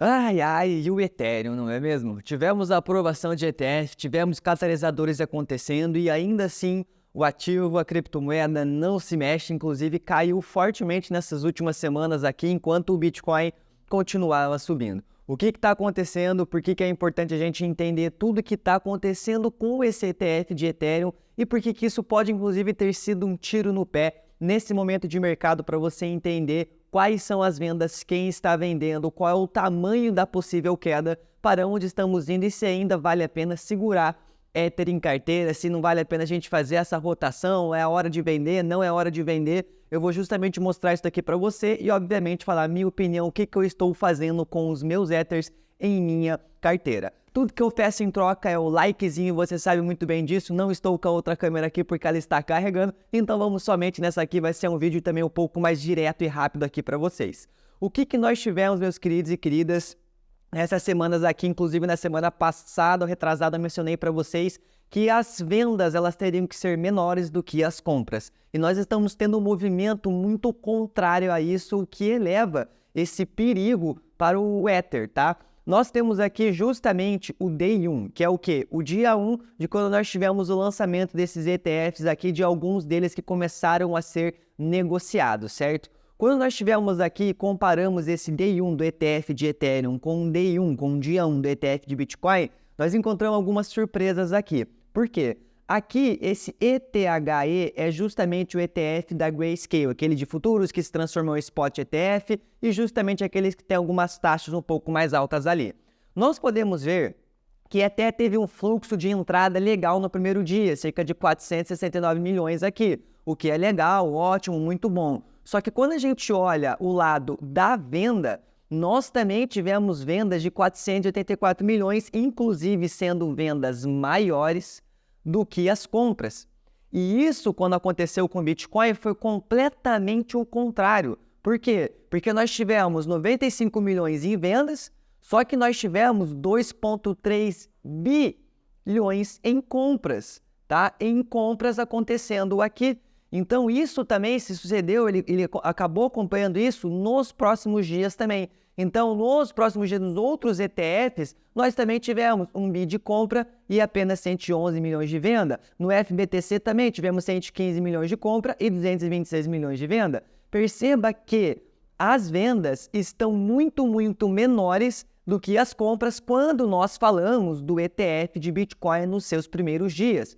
Ai, ai, e o Ethereum, não é mesmo? Tivemos a aprovação de ETF, tivemos catalisadores acontecendo e ainda assim o ativo, a criptomoeda não se mexe, inclusive caiu fortemente nessas últimas semanas aqui, enquanto o Bitcoin continuava subindo. O que está acontecendo? Por que é importante a gente entender tudo que está acontecendo com esse ETF de Ethereum e por que isso pode inclusive ter sido um tiro no pé nesse momento de mercado para você entender quais são as vendas, quem está vendendo, qual é o tamanho da possível queda, para onde estamos indo e se ainda vale a pena segurar Ether em carteira, se não vale a pena a gente fazer essa rotação, é a hora de vender, não é hora de vender. Eu vou justamente mostrar isso aqui para você e, obviamente, falar a minha opinião, o que eu estou fazendo com os meus Ethers em minha carteira. Tudo que eu peço em troca é o likezinho, você sabe muito bem disso, não estou com a outra câmera aqui porque ela está carregando, então vamos somente nessa aqui, vai ser um vídeo também um pouco mais direto e rápido aqui para vocês. O que nós tivemos, meus queridos e queridas, essas semanas aqui, inclusive na semana passada, ou retrasada, eu mencionei para vocês que as vendas elas teriam que ser menores do que as compras. E nós estamos tendo um movimento muito contrário a isso, o que eleva esse perigo para o Ether, tá? Nós temos aqui justamente o Day 1, que é o quê? O dia 1 de quando nós tivemos o lançamento desses ETFs aqui, de alguns deles que começaram a ser negociados, certo? Quando nós tivemos aqui, comparamos esse Day 1 do ETF de Ethereum com o Day 1, com o dia 1 do ETF de Bitcoin, nós encontramos algumas surpresas aqui. Por quê? Aqui, esse ETHE é justamente o ETF da Grayscale, aquele de futuros que se transformou em Spot ETF e justamente aqueles que tem algumas taxas um pouco mais altas ali. Nós podemos ver que até teve um fluxo de entrada legal no primeiro dia, cerca de 469 milhões aqui, o que é legal, ótimo, muito bom. Só que quando a gente olha o lado da venda, nós também tivemos vendas de 484 milhões, inclusive sendo vendas maiores do que as compras. E isso, quando aconteceu com o Bitcoin, foi completamente o contrário. Por quê? Porque nós tivemos 95 milhões em vendas, só que nós tivemos 2,3 bilhões em compras, tá? Em compras acontecendo aqui. Então, isso também se sucedeu, ele acabou acompanhando isso nos próximos dias também. Então, nos próximos dias, nos outros ETFs, nós também tivemos um bi de compra e apenas 111 milhões de venda. No FBTC também tivemos 115 milhões de compra e 226 milhões de venda. Perceba que as vendas estão muito menores do que as compras quando nós falamos do ETF de Bitcoin nos seus primeiros dias.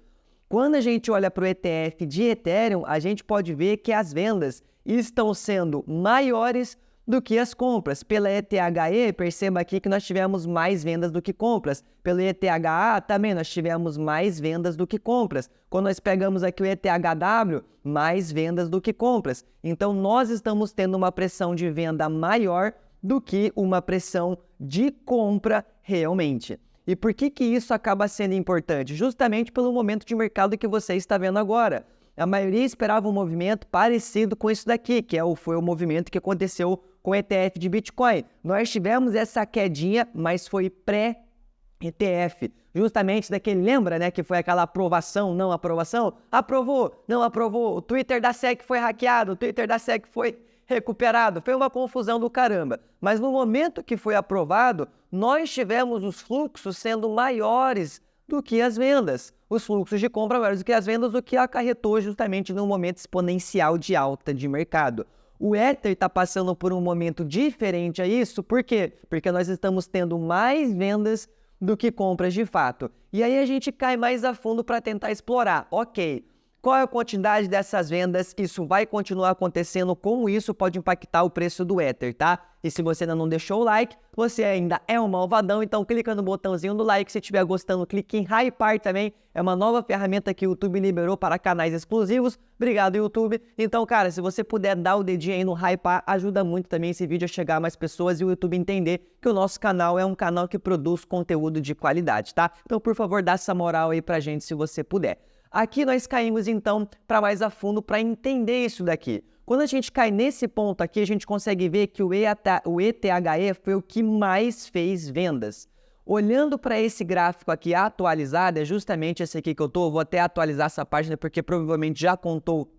Quando a gente olha para o ETF de Ethereum, a gente pode ver que as vendas estão sendo maiores do que as compras. Pela ETHE, perceba aqui que nós tivemos mais vendas do que compras. Pelo ETHA, também nós tivemos mais vendas do que compras. Quando nós pegamos aqui o ETHW, mais vendas do que compras. Então, nós estamos tendo uma pressão de venda maior do que uma pressão de compra realmente. E por que isso acaba sendo importante? Justamente pelo momento de mercado que você está vendo agora. A maioria esperava um movimento parecido com isso daqui, que foi o movimento que aconteceu com o ETF de Bitcoin. Nós tivemos essa quedinha, mas foi pré-ETF. Justamente daquele, lembra, né, que foi aquela aprovação, não aprovação? Aprovou, não aprovou, o Twitter da SEC foi hackeado, o Twitter da SEC foi recuperado, foi uma confusão do caramba. Mas no momento que foi aprovado, nós tivemos os fluxos sendo maiores do que as vendas. Os fluxos de compra maiores do que as vendas, o que acarretou justamente num momento exponencial de alta de mercado. O Ether está passando por um momento diferente a isso, por quê? Porque nós estamos tendo mais vendas do que compras de fato. E aí a gente cai mais a fundo para tentar explorar. Ok, qual é a quantidade dessas vendas? Isso vai continuar acontecendo, como isso pode impactar o preço do Ether, tá? E se você ainda não deixou o like, você ainda é um malvadão, então clica no botãozinho do like. Se estiver gostando, clique em hypar também. É uma nova ferramenta que o YouTube liberou para canais exclusivos. Obrigado, YouTube. Então, cara, se você puder dar o dedinho aí no hypar, ajuda muito também esse vídeo a chegar a mais pessoas e o YouTube entender que o nosso canal é um canal que produz conteúdo de qualidade, tá? Então, por favor, dá essa moral aí pra gente se você puder. Aqui nós caímos, então, para mais a fundo para entender isso daqui. Quando a gente cai nesse ponto aqui, a gente consegue ver que o ETHE foi o que mais fez vendas. Olhando para esse gráfico aqui atualizado, é justamente esse aqui que eu tô, vou até atualizar essa página porque provavelmente já contou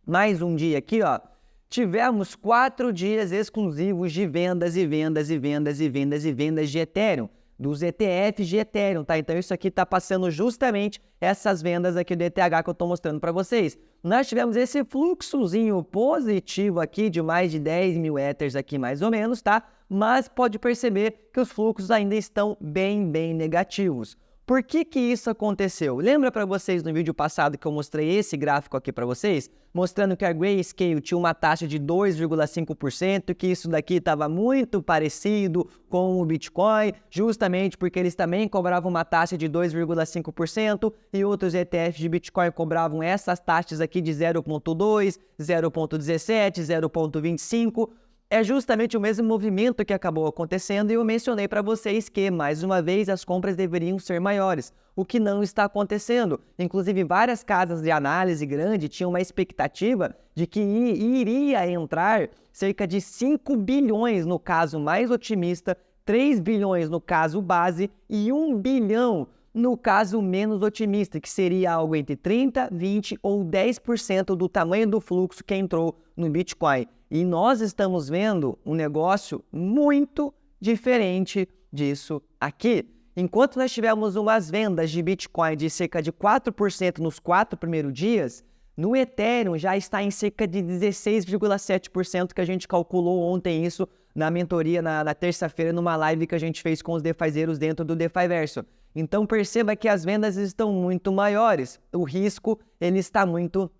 mais um dia aqui, ó. tivemos 4 dias exclusivos de vendas e vendas e vendas e vendas e vendas de Ethereum, dos ETFs de Ethereum, tá? Então isso aqui está passando justamente essas vendas aqui do ETH que eu estou mostrando para vocês. Nós tivemos esse fluxozinho positivo aqui de mais de 10 mil Ethers aqui mais ou menos, tá? Mas pode perceber que os fluxos ainda estão bem negativos. Por que isso aconteceu? Lembra para vocês no vídeo passado que eu mostrei esse gráfico aqui para vocês? Mostrando que a Grayscale tinha uma taxa de 2,5%, que isso daqui estava muito parecido com o Bitcoin, justamente porque eles também cobravam uma taxa de 2,5% e outros ETFs de Bitcoin cobravam essas taxas aqui de 0,2, 0,17, 0,25%. É justamente o mesmo movimento que acabou acontecendo e eu mencionei para vocês que, mais uma vez, as compras deveriam ser maiores, o que não está acontecendo. Inclusive, várias casas de análise grande tinham uma expectativa de que iria entrar cerca de 5 bilhões no caso mais otimista, 3 bilhões no caso base e 1 bilhão no caso menos otimista, que seria algo entre 30%, 20% ou 10% do tamanho do fluxo que entrou no Bitcoin. E nós estamos vendo um negócio muito diferente disso aqui. Enquanto nós tivemos umas vendas de Bitcoin de cerca de 4% nos 4 primeiros dias, no Ethereum já está em cerca de 16,7% que a gente calculou ontem isso na mentoria, na terça-feira, numa live que a gente fez com os DeFizeiros dentro do DeFiverso. Então perceba que as vendas estão muito maiores, o risco ele está muito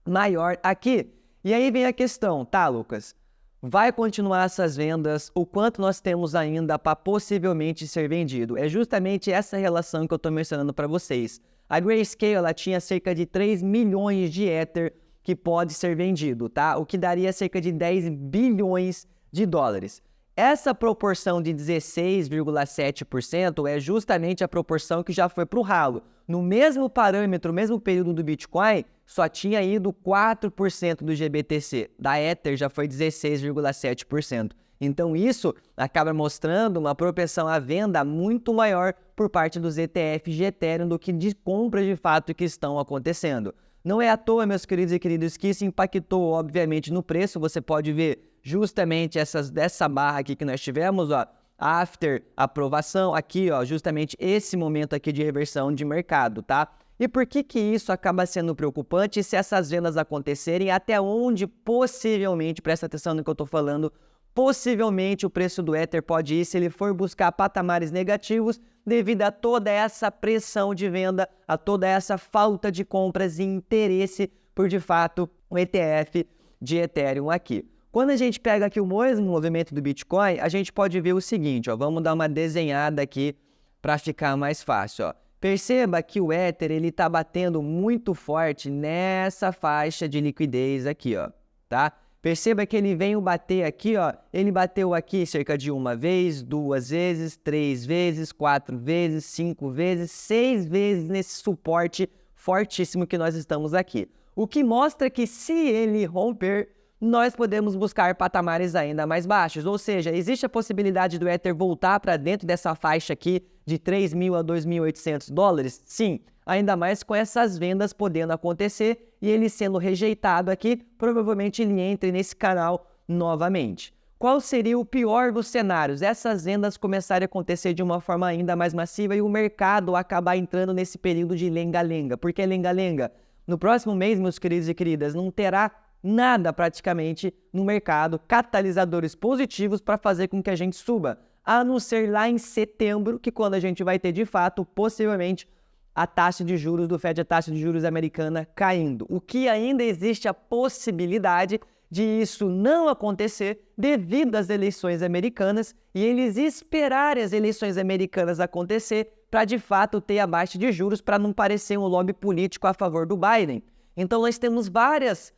maior aqui. E aí vem a questão, tá, Lucas? Vai continuar essas vendas? O quanto nós temos ainda para possivelmente ser vendido? É justamente essa relação que eu estou mencionando para vocês. A Grayscale ela tinha cerca de 3 milhões de Ether que pode ser vendido, tá? O que daria cerca de 10 bilhões de dólares. Essa proporção de 16,7% é justamente a proporção que já foi para o ralo. No mesmo parâmetro, no mesmo período do Bitcoin, só tinha ido 4% do GBTC. Da Ether já foi 16,7%. Então isso acaba mostrando uma propensão à venda muito maior por parte dos ETFs de Ethereum do que de compras de fato que estão acontecendo. Não é à toa, meus queridos e queridas, que isso impactou obviamente no preço. Você pode ver justamente dessa barra aqui que nós tivemos, ó, after aprovação, aqui, ó, justamente esse momento aqui de reversão de mercado, tá? E por que isso acaba sendo preocupante se essas vendas acontecerem? Até onde possivelmente, presta atenção no que eu tô falando, possivelmente o preço do Ether pode ir se ele for buscar patamares negativos devido a toda essa pressão de venda, a toda essa falta de compras e interesse por, de fato, o ETF de Ethereum aqui. Quando a gente pega aqui o mesmo movimento do Bitcoin, a gente pode ver o seguinte, ó, vamos dar uma desenhada aqui para ficar mais fácil, ó. Perceba que o Ether ele está batendo muito forte nessa faixa de liquidez aqui, ó, tá? Perceba que ele veio bater aqui, ó, ele bateu aqui cerca de 1 vez, 2 vezes, 3 vezes, 4 vezes, 5 vezes, 6 vezes nesse suporte fortíssimo que nós estamos aqui. O que mostra que se ele romper, nós podemos buscar patamares ainda mais baixos, ou seja, existe a possibilidade do Ether voltar para dentro dessa faixa aqui de 3.000 a 2.800 dólares? Sim, ainda mais com essas vendas podendo acontecer e ele sendo rejeitado aqui, provavelmente ele entre nesse canal novamente. Qual seria o pior dos cenários? Essas vendas começarem a acontecer de uma forma ainda mais massiva e o mercado acabar entrando nesse período de lenga-lenga. Por que lenga-lenga? No próximo mês, meus queridos e queridas, não terá nada praticamente no mercado, catalisadores positivos para fazer com que a gente suba, a não ser lá em setembro, que quando a gente vai ter de fato, possivelmente, a taxa de juros do Fed, a taxa de juros americana caindo. O que ainda existe a possibilidade de isso não acontecer devido às eleições americanas e eles esperarem as eleições americanas acontecer para de fato ter a baixa de juros para não parecer um lobby político a favor do Biden. Então nós temos várias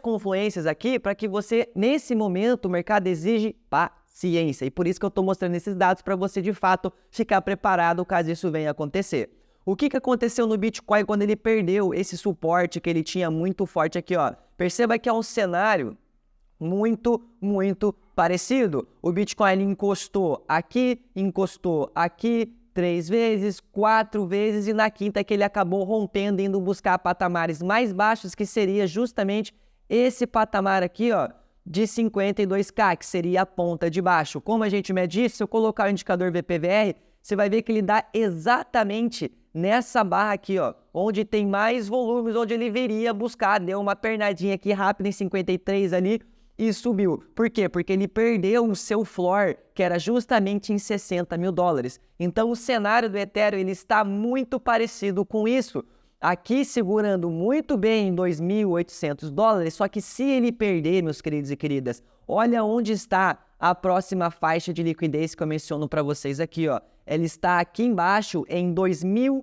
confluências aqui para que você, nesse momento, o mercado exige paciência. E por isso que eu estou mostrando esses dados para você, de fato, ficar preparado caso isso venha acontecer. O que aconteceu no Bitcoin quando ele perdeu esse suporte que ele tinha muito forte aqui, ó? Perceba que é um cenário muito parecido. O Bitcoin ele encostou aqui, 3 vezes, 4 vezes e na quinta que ele acabou rompendo, indo buscar patamares mais baixos, que seria justamente esse patamar aqui, ó, de 52K, que seria a ponta de baixo. Como a gente mede isso, se eu colocar o indicador VPVR, você vai ver que ele dá exatamente nessa barra aqui, ó, onde tem mais volumes, onde ele viria buscar, deu uma pernadinha aqui rápida em 53 ali e subiu. Por quê? Porque ele perdeu o seu floor, que era justamente em 60 mil dólares. Então o cenário do Ethereum ele está muito parecido com isso. Aqui segurando muito bem em 2.800 dólares, só que se ele perder, meus queridos e queridas, olha onde está a próxima faixa de liquidez que eu menciono para vocês aqui, ó. Ela está aqui embaixo em 2.200,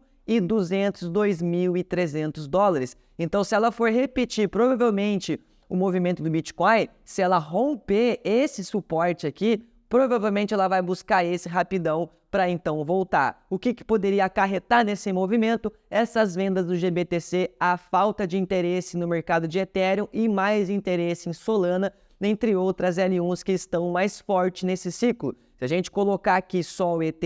2.300 dólares. Então, se ela for repetir, provavelmente, o movimento do Bitcoin, se ela romper esse suporte aqui, provavelmente ela vai buscar esse rapidão para então voltar. O que poderia acarretar nesse movimento? Essas vendas do GBTC, a falta de interesse no mercado de Ethereum e mais interesse em Solana, entre outras L1s que estão mais fortes nesse ciclo. Se a gente colocar aqui só o ETH,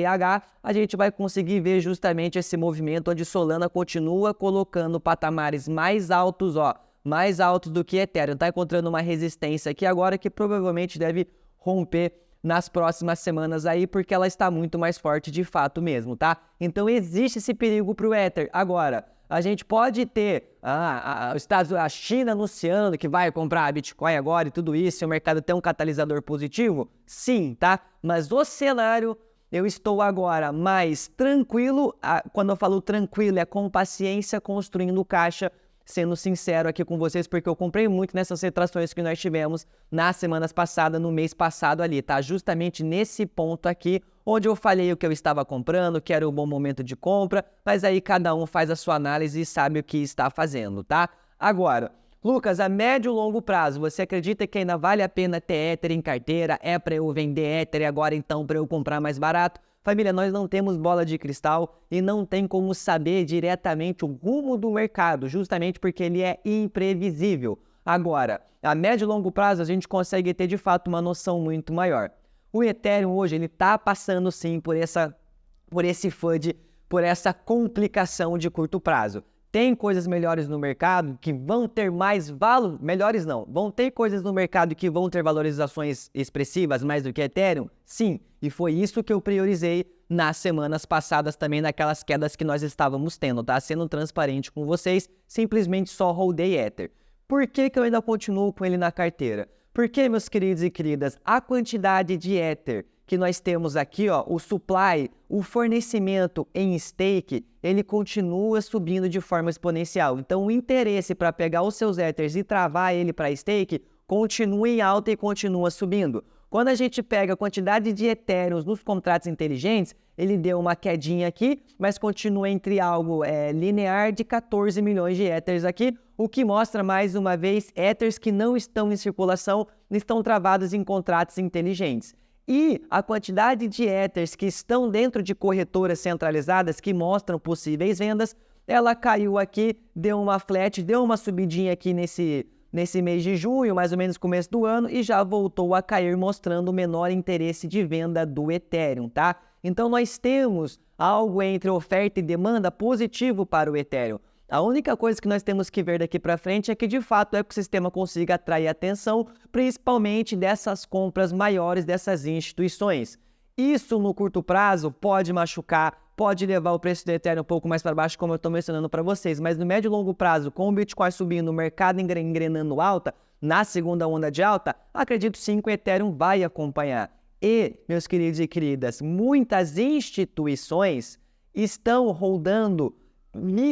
a gente vai conseguir ver justamente esse movimento onde Solana continua colocando patamares mais altos, ó, mais altos do que Ethereum. Está encontrando uma resistência aqui agora que provavelmente deve romper nas próximas semanas aí, porque ela está muito mais forte de fato mesmo, tá? Então existe esse perigo para o Ether. Agora, a gente pode ter a China anunciando que vai comprar Bitcoin agora e tudo isso, e o mercado tem um catalisador positivo? Sim, tá? Mas o cenário, eu estou agora mais tranquilo, quando eu falo tranquilo é com paciência, construindo caixa, sendo sincero aqui com vocês, porque eu comprei muito nessas retrações que nós tivemos nas semanas passadas, no mês passado ali, tá? Justamente nesse ponto aqui, onde eu falei o que eu estava comprando, que era um bom momento de compra, mas aí cada um faz a sua análise e sabe o que está fazendo, tá? Agora, Lucas, a médio e longo prazo, você acredita que ainda vale a pena ter Ether em carteira? É para eu vender Ether agora então para eu comprar mais barato? Família, nós não temos bola de cristal e não tem como saber diretamente o rumo do mercado, justamente porque ele é imprevisível. Agora, a médio e longo prazo a gente consegue ter de fato uma noção muito maior. O Ethereum hoje ele está passando sim por esse FUD, por essa complicação de curto prazo. Tem coisas melhores no mercado que vão ter mais valor, melhores não, vão ter coisas no mercado que vão ter valorizações expressivas mais do que Ethereum? Sim, e foi isso que eu priorizei nas semanas passadas também, naquelas quedas que nós estávamos tendo, tá? Sendo transparente com vocês, simplesmente só holdei Ether. Por que eu ainda continuo com ele na carteira? Porque, meus queridos e queridas, a quantidade de Ether que nós temos aqui, ó, o supply, o fornecimento em stake, ele continua subindo de forma exponencial. Então, o interesse para pegar os seus Ethers e travar ele para stake continua em alta e continua subindo. Quando a gente pega a quantidade de Ethereums nos contratos inteligentes, ele deu uma quedinha aqui, mas continua entre algo linear de 14 milhões de Ethers aqui, o que mostra mais uma vez Ethers que não estão em circulação, estão travados em contratos inteligentes. E a quantidade de Ethers que estão dentro de corretoras centralizadas que mostram possíveis vendas, ela caiu aqui, deu uma flat, deu uma subidinha aqui nesse mês de junho, mais ou menos começo do ano, e já voltou a cair, mostrando o menor interesse de venda do Ethereum, tá? Então nós temos algo entre oferta e demanda positivo para o Ethereum. A única coisa que nós temos que ver daqui para frente é que, de fato, o ecossistema consiga atrair atenção, principalmente dessas compras maiores dessas instituições. Isso, no curto prazo, pode machucar, pode levar o preço do Ethereum um pouco mais para baixo, como eu estou mencionando para vocês, mas no médio e longo prazo, com o Bitcoin subindo, o mercado engrenando alta, na segunda onda de alta, acredito sim que o Ethereum vai acompanhar. E, meus queridos e queridas, muitas instituições estão rodando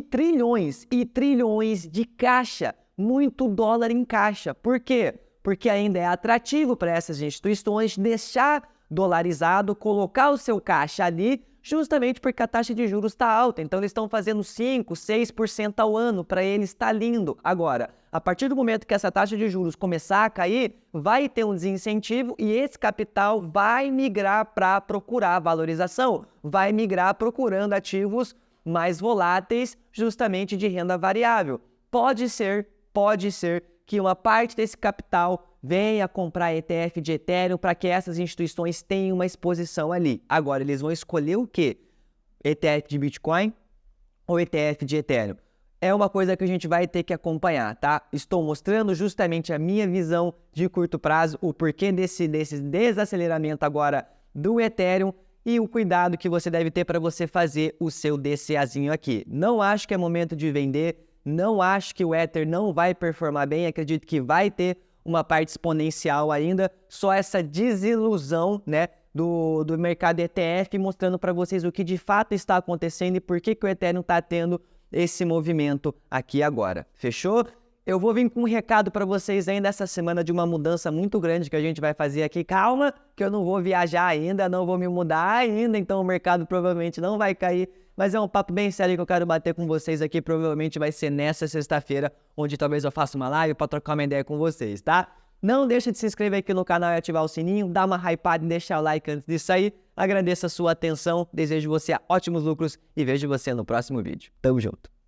trilhões e trilhões de caixa, muito dólar em caixa. Por quê? Porque ainda é atrativo para essas instituições deixar dolarizado, colocar o seu caixa ali, justamente porque a taxa de juros está alta. Então eles estão fazendo 5%, 6% ao ano, para eles está lindo. Agora, a partir do momento que essa taxa de juros começar a cair, vai ter um desincentivo e esse capital vai migrar para procurar valorização, vai migrar procurando ativos mais voláteis, justamente de renda variável. Pode ser que uma parte desse capital venha comprar ETF de Ethereum para que essas instituições tenham uma exposição ali. Agora, eles vão escolher o quê? ETF de Bitcoin ou ETF de Ethereum? é uma coisa que a gente vai ter que acompanhar, tá? Estou mostrando justamente a minha visão de curto prazo, o porquê desse desaceleramento agora do Ethereum e o cuidado que você deve ter para você fazer o seu DCAzinho aqui. Não acho que é momento de vender, não acho que o Ether não vai performar bem, acredito que vai ter uma parte exponencial ainda, só essa desilusão, né, do mercado ETF, mostrando para vocês o que de fato está acontecendo e por que o Ethereum está tendo esse movimento aqui agora. Fechou? Eu vou vir com um recado para vocês ainda essa semana de uma mudança muito grande que a gente vai fazer aqui. Calma, que eu não vou viajar ainda, não vou me mudar ainda, então o mercado provavelmente não vai cair. Mas é um papo bem sério que eu quero bater com vocês aqui. Provavelmente vai ser nessa sexta-feira, onde talvez eu faça uma live para trocar uma ideia com vocês, tá? Não deixa de se inscrever aqui no canal e ativar o sininho, dá uma hypada e deixar o like antes de sair. Agradeço a sua atenção, desejo você ótimos lucros e vejo você no próximo vídeo. Tamo junto!